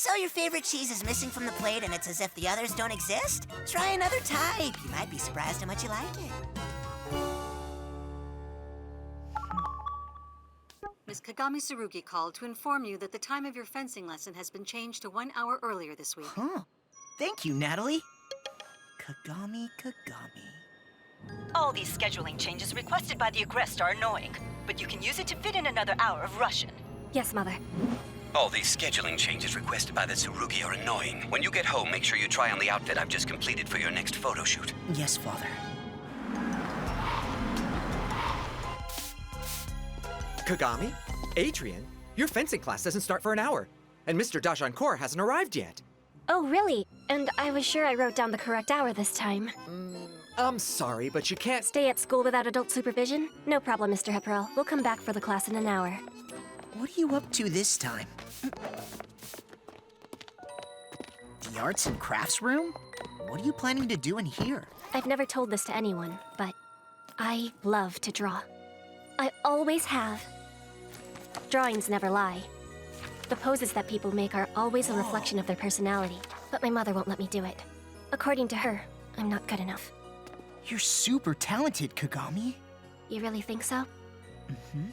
So your favorite cheese is missing from the plate and it's as if the others don't exist? Try another type. You might be surprised how much you like it. Miss Kagami Tsurugi called to inform you that the time of your fencing lesson has been changed to 1 hour earlier this week. Huh. Thank you, Natalie. Kagami. All these scheduling changes requested by the aggressed are annoying, but you can use it to fit in another hour of Russian. Yes, Mother. All these scheduling changes requested by the Tsurugi are annoying. When you get home, make sure you try on the outfit I've just completed for your next photo shoot. Yes, Father. Kagami? Adrien? Your fencing class doesn't start for an hour, and Mr. Dajancourt hasn't arrived yet. Oh, really? And I was sure I wrote down the correct hour this time. I'm sorry, but you can't... Stay at school without adult supervision? No problem, Mr. Heprel. We'll come back for the class in an hour. What are you up to this time? The arts and crafts room? What are you planning to do in here? I've never told this to anyone, but I love to draw. I always have. Drawings never lie. The poses that people make are always a reflection of their personality, but my mother won't let me do it. According to her, I'm not good enough. You're super talented, Kagami. You really think so? Mm-hmm.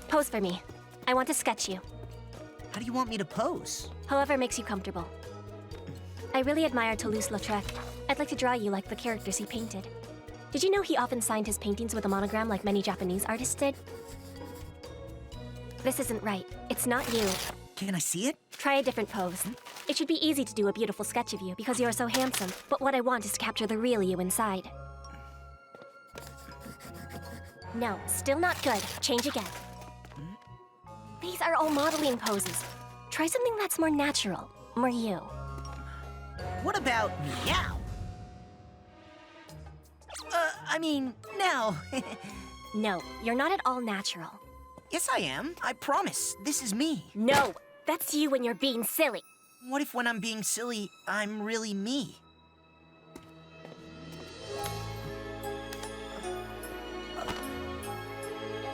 Pose for me. I want to sketch you. How do you want me to pose? However makes you comfortable. I really admire Toulouse-Lautrec. I'd like to draw you like the characters he painted. Did you know he often signed his paintings with a monogram like many Japanese artists did? This isn't right. It's not you. Can I see it? Try a different pose. It should be easy to do a beautiful sketch of you because you're so handsome, but what I want is to capture the real you inside. No, still not good. Change again. These are all modeling poses. Try something that's more natural, more you. What about meow? Now. No, you're not at all natural. Yes, I am. I promise. This is me. No, that's you when you're being silly. What if when I'm being silly, I'm really me?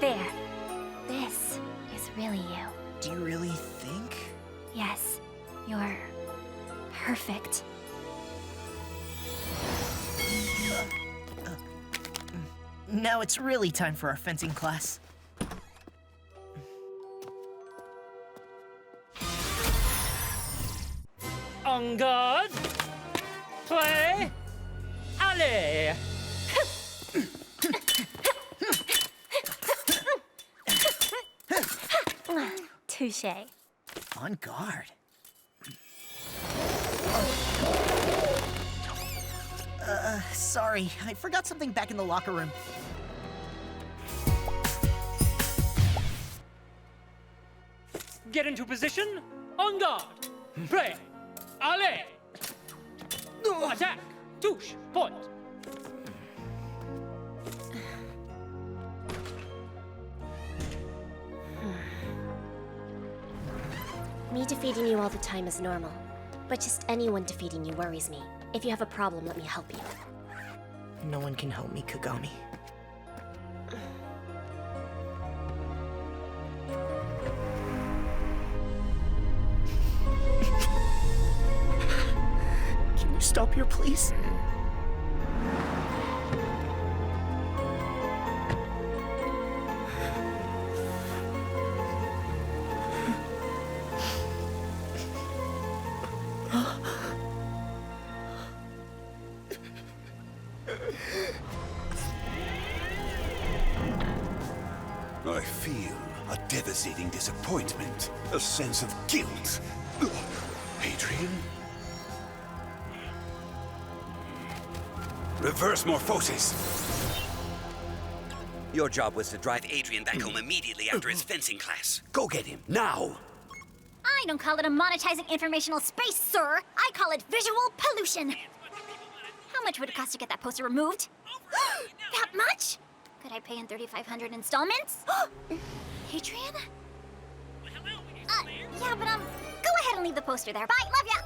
There. This is really you. Do you really think? Yes, you're perfect. Now it's really time for our fencing class. En garde. Play. Allez. Touché. On guard. Sorry. I forgot something back in the locker room. Get into position. En garde. Play. Allez. Attack. Touche. Point. Me defeating you all the time is normal, but just anyone defeating you worries me. If you have a problem, let me help you. No one can help me, Kagami. Can you stop here, please? I feel a devastating disappointment, a sense of guilt. Adrien? Reverse morphosis! Your job was to drive Adrien back home immediately after his fencing class. Go get him, now! I don't call it a monetizing informational space, sir. I call it visual pollution. How much would it cost to get that poster removed? That much? Could I pay in 3,500 installments? Adrien? Yeah, but go ahead and leave the poster there. Bye, love ya.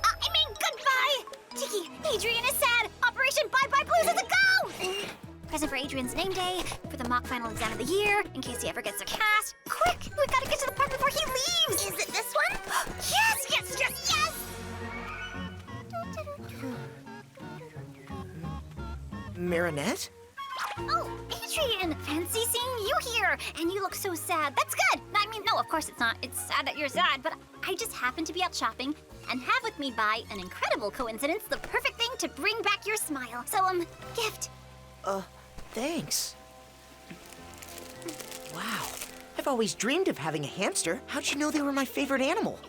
Goodbye. Tiki, Adrien is sad. Operation Bye Bye Blues is a go. Present for Adrien's name day, for the mock final exam of the year, in case he ever gets a cast. Quick, we've got to get to the park before he leaves. Is it this one? Yes. Marinette? Oh, Adrien! Fancy seeing you here! And you look so sad. That's good! I mean, no, of course it's not. It's sad that you're sad, but I just happened to be out shopping and have with me by an incredible coincidence the perfect thing to bring back your smile. So, gift. Thanks. Wow. I've always dreamed of having a hamster. How'd you know they were my favorite animal?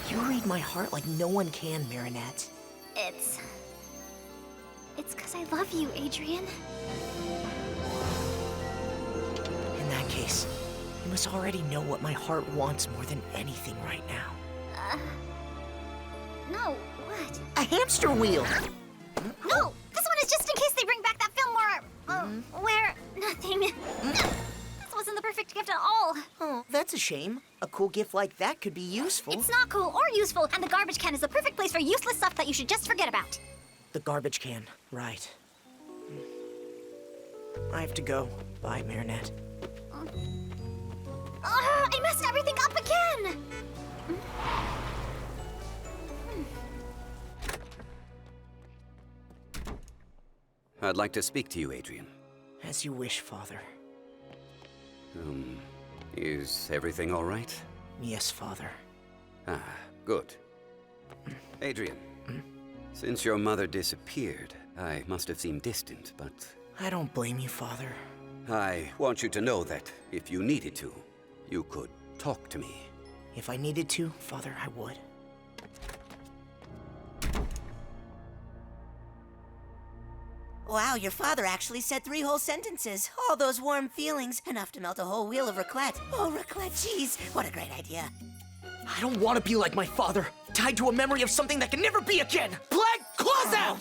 You read my heart like no one can, Marinette. It's 'cause I love you, Adrien. In that case, you must already know what my heart wants more than anything right now. No, what? A hamster wheel! No! This one is just in case they bring back that film where nothing. This wasn't the perfect gift at all. Oh, that's a shame. A cool gift like that could be useful. It's not cool or useful, and the garbage can is the perfect place for useless stuff that you should just forget about. The garbage can, right. I have to go. Bye, Marinette. I messed everything up again! I'd like to speak to you, Adrien. As you wish, Father. Is everything all right? Yes, Father. Ah, good. Adrien, since your mother disappeared, I must have seemed distant, but I don't blame you, Father. I want you to know that if you needed to, you could talk to me. If I needed to, Father, I would. Wow, your father actually said 3 whole sentences. All those warm feelings, enough to melt a whole wheel of raclette. Oh, raclette cheese. What a great idea. I don't want to be like my father, tied to a memory of something that can never be again. Plague, claws out!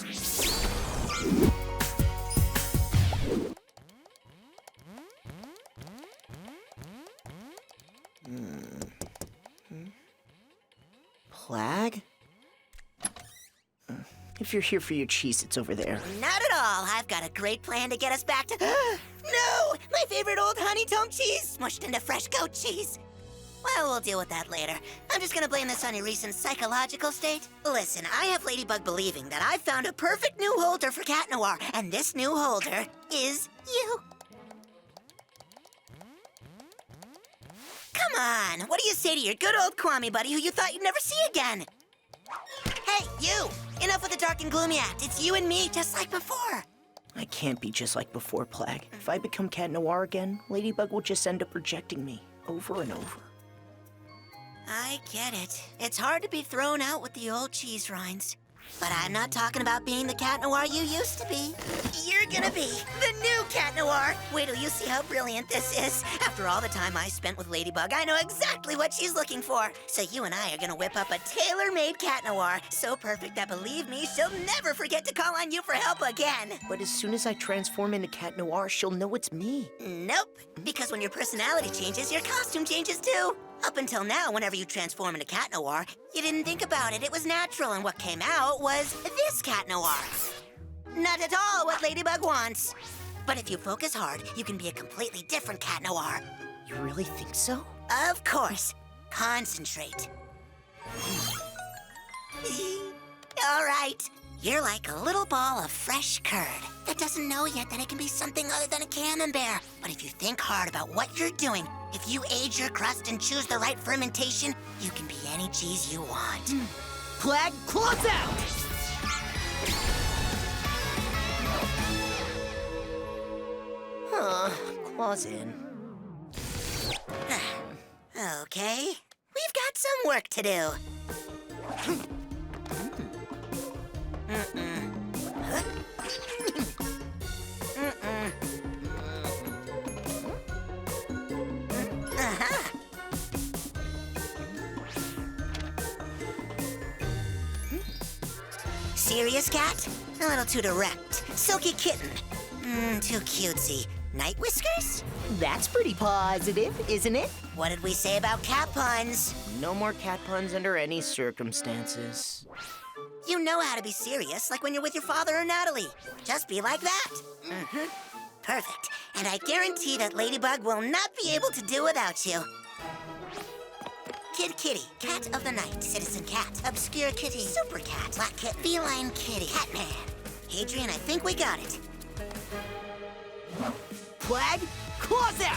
Plague? If you're here for your cheese, it's over there. Not at all. I've got a great plan to get us back to... No! My favorite old honeycomb cheese, smushed into fresh goat cheese. Well, we'll deal with that later. I'm just gonna blame this on your recent psychological state. Listen, I have Ladybug believing that I found a perfect new holder for Cat Noir, and this new holder is you. Come on, what do you say to your good old Kwami buddy who you thought you'd never see again? Hey, you! Enough with the dark and gloomy act. It's you and me, just like before. I can't be just like before, Plague. If I become Cat Noir again, Ladybug will just end up rejecting me over and over. I get it. It's hard to be thrown out with the old cheese rinds. But I'm not talking about being the Cat Noir you used to be. You're gonna be the new Cat Noir. Wait till you see how brilliant this is. After all the time I spent with Ladybug, I know exactly what she's looking for. So you and I are gonna whip up a tailor-made Cat Noir. So perfect that, believe me, she'll never forget to call on you for help again. But as soon as I transform into Cat Noir, she'll know it's me. Nope. Because when your personality changes, your costume changes too. Up until now, whenever you transform into Cat Noir, you didn't think about it. It was natural, and what came out was this Cat Noir. Not at all what Ladybug wants. But if you focus hard, you can be a completely different Cat Noir. You really think so? Of course. Concentrate. All right. You're like a little ball of fresh curd that doesn't know yet that it can be something other than a camembert. But if you think hard about what you're doing, if you age your crust and choose the right fermentation, you can be any cheese you want. Plague, claws out! Claws in. Okay, we've got some work to do. Serious cat? A little too direct. Silky kitten? Too cutesy. Night whiskers? That's pretty positive, isn't it? What did we say about cat puns? No more cat puns under any circumstances. You know how to be serious, like when you're with your father or Natalie. Just be like that. Perfect. And I guarantee that Ladybug will not be able to do without you. Kid Kitty, Cat of the Night, Citizen Cat, Obscure Kitty, Super Cat, Black Kit, Feline Kitty, Catman. Adrien, I think we got it. Plag, claws out!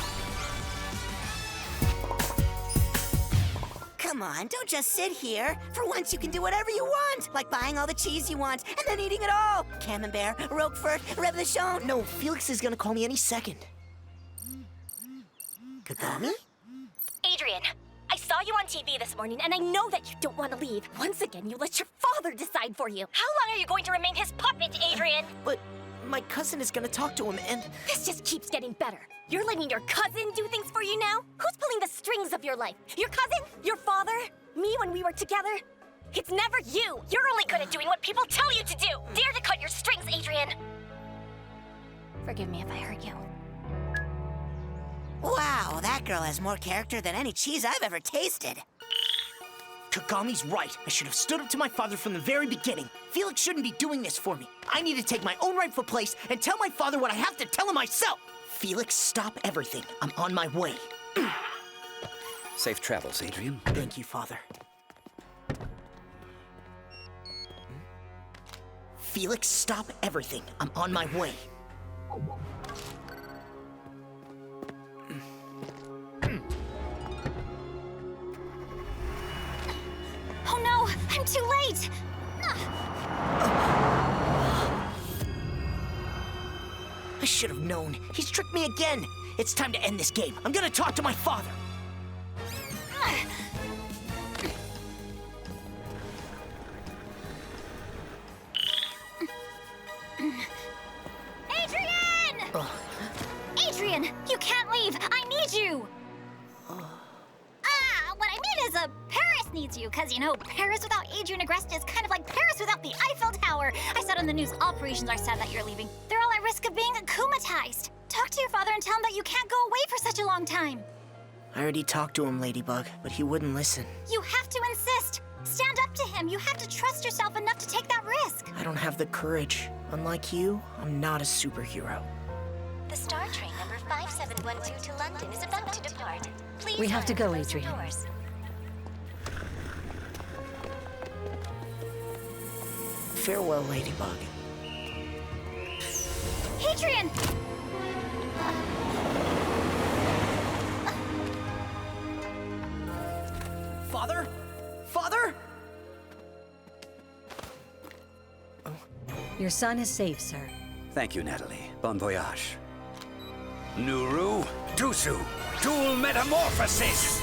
Come on, don't just sit here. For once, you can do whatever you want, like buying all the cheese you want and then eating it all. Camembert, Roquefort, Revolution. No, Felix is gonna call me any second. Kagami? Adrien, I saw you on TV this morning, and I know that you don't want to leave. Once again, you let your father decide for you. How long are you going to remain his puppet, Adrien? But my cousin is gonna talk to him and... This just keeps getting better. You're letting your cousin do things for you now? Who's pulling the strings of your life? Your cousin? Your father? Me when we were together? It's never you. You're only good at doing what people tell you to do. Dare to cut your strings, Adrien. Forgive me if I hurt you. Wow, that girl has more character than any cheese I've ever tasted. Kagami's right. I should have stood up to my father from the very beginning. Felix shouldn't be doing this for me. I need to take my own rightful place and tell my father what I have to tell him myself. Felix, stop everything. I'm on my way. Safe travels, Adrien. Thank you, Father. Felix, stop everything. I'm on my way. Oh no, I'm too late! I should have known. He's tricked me again. It's time to end this game. I'm gonna talk to my father. Adrien! Adrien, you can't leave! I need you! What I mean is, Paris needs you, because, you know, Paris without Adrien Agreste is kind of like Paris without the Eiffel Tower. I said on the news, all Parisians are sad that you're leaving. They're all at risk of being akumatized. Talk to your father and tell him that you can't go away for such a long time. I already talked to him, Ladybug, but he wouldn't listen. You have to insist. Stand up to him. You have to trust yourself enough to take that risk. I don't have the courage. Unlike you, I'm not a superhero. The Star Train number 5712 to London is about to depart. Please We have to go, close your Adrien. doors. Farewell, Ladybug. Adrien! Father? Father? Your son is safe, sir. Thank you, Natalie. Bon voyage. Nuru, Dusu, dual metamorphosis!